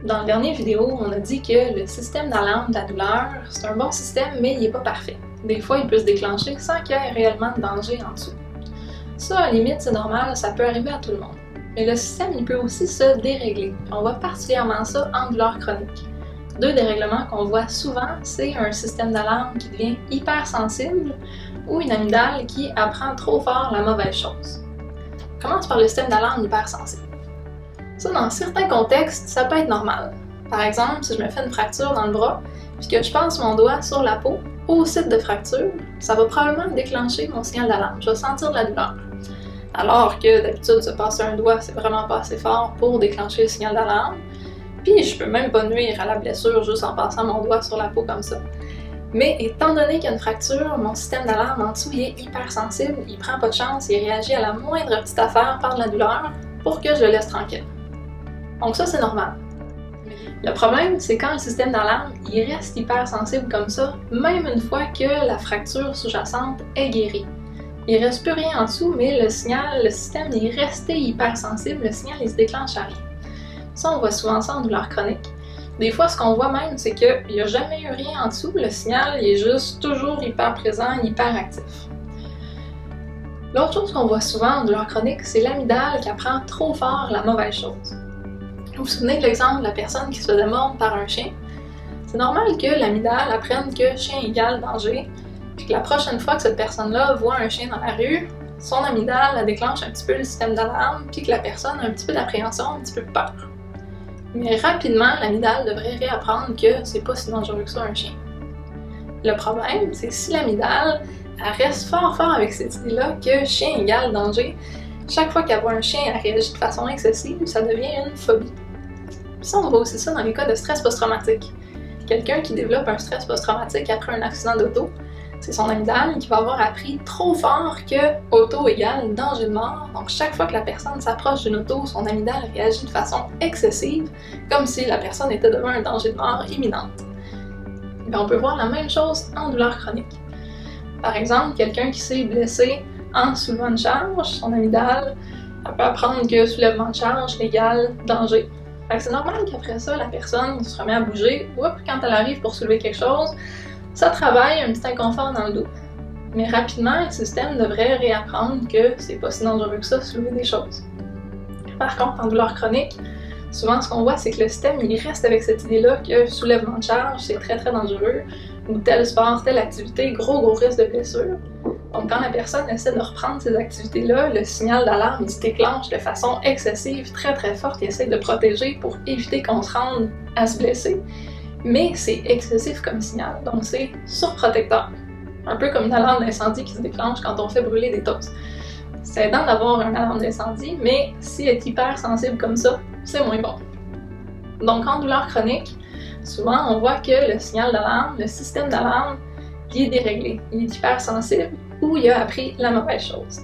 Dans la dernière vidéo, on a dit que le système d'alarme de la douleur, c'est un bon système, mais il n'est pas parfait. Des fois, il peut se déclencher sans qu'il y ait réellement de danger en dessous. Ça, à la limite, c'est normal, ça peut arriver à tout le monde. Mais le système, il peut aussi se dérégler. On voit particulièrement ça en douleur chronique. Deux dérèglements qu'on voit souvent, c'est un système d'alarme qui devient hypersensible ou une amygdale qui apprend trop fort la mauvaise chose. On commence par le système d'alarme hypersensible. Ça, dans certains contextes, ça peut être normal. Par exemple, si je me fais une fracture dans le bras, puis que je passe mon doigt sur la peau, au site de fracture, ça va probablement déclencher mon signal d'alarme. Je vais sentir de la douleur. Alors que d'habitude, se passer un doigt, c'est vraiment pas assez fort pour déclencher le signal d'alarme. Puis je peux même pas nuire à la blessure juste en passant mon doigt sur la peau comme ça. Mais étant donné qu'il y a une fracture, mon système d'alarme en dessous il est hypersensible, il prend pas de chance, il réagit à la moindre petite affaire par de la douleur pour que je le laisse tranquille. Donc ça, c'est normal. Le problème, c'est quand le système d'alarme il reste hypersensible comme ça, même une fois que la fracture sous-jacente est guérie. Il reste plus rien en dessous, mais le système est resté hypersensible, le signal il se déclenche à rien. Ça, on voit souvent ça en douleur chronique. Des fois, ce qu'on voit même, c'est qu'il n'y a jamais eu rien en dessous, le signal il est juste toujours hyper présent, hyper actif. L'autre chose qu'on voit souvent en douleur chronique, c'est l'amygdale qui apprend trop fort la mauvaise chose. Vous vous souvenez de l'exemple de la personne qui se faisait mordre par un chien? C'est normal que l'amygdale apprenne que chien égale danger, puis que la prochaine fois que cette personne-là voit un chien dans la rue, son amygdale déclenche un petit peu le système d'alarme, puis que la personne a un petit peu d'appréhension, un petit peu peur. Mais rapidement, l'amygdale devrait réapprendre que c'est pas si dangereux que ça un chien. Le problème, c'est si l'amygdale reste fort avec cette idée-là que chien égale danger, chaque fois qu'elle voit un chien, elle réagit de façon excessive, ça devient une phobie. Ça, on voit aussi ça dans les cas de stress post-traumatique. Quelqu'un qui développe un stress post-traumatique après un accident d'auto, c'est son amygdale qui va avoir appris trop fort que auto égale danger de mort. Donc chaque fois que la personne s'approche d'une auto, son amygdale réagit de façon excessive, comme si la personne était devant un danger de mort imminente. Et on peut voir la même chose en douleur chronique. Par exemple, quelqu'un qui s'est blessé en soulevant une charge, son amygdale peut apprendre que soulèvement de charge égale danger. Fait que c'est normal qu'après ça, la personne se remet à bouger, quand elle arrive pour soulever quelque chose, ça travaille un petit inconfort dans le dos. Mais rapidement, le système devrait réapprendre que c'est pas si dangereux que ça de soulever des choses. Par contre, en douleur chronique, souvent ce qu'on voit, c'est que le système il reste avec cette idée-là que soulèvement de charge, c'est très dangereux, ou tel sport, telle activité, gros risque de blessure. Donc quand la personne essaie de reprendre ces activités-là, le signal d'alarme il se déclenche de façon excessive, très forte, il essaie de protéger pour éviter qu'on se rende à se blesser. Mais c'est excessif comme signal, donc c'est surprotecteur. Un peu comme une alarme d'incendie qui se déclenche quand on fait brûler des toasts. C'est aidant d'avoir une alarme d'incendie, mais si elle est hyper sensible comme ça, c'est moins bon. Donc en douleur chronique, souvent on voit que le signal d'alarme, le système d'alarme, il est déréglé, il est hyper sensible ou il a appris la mauvaise chose.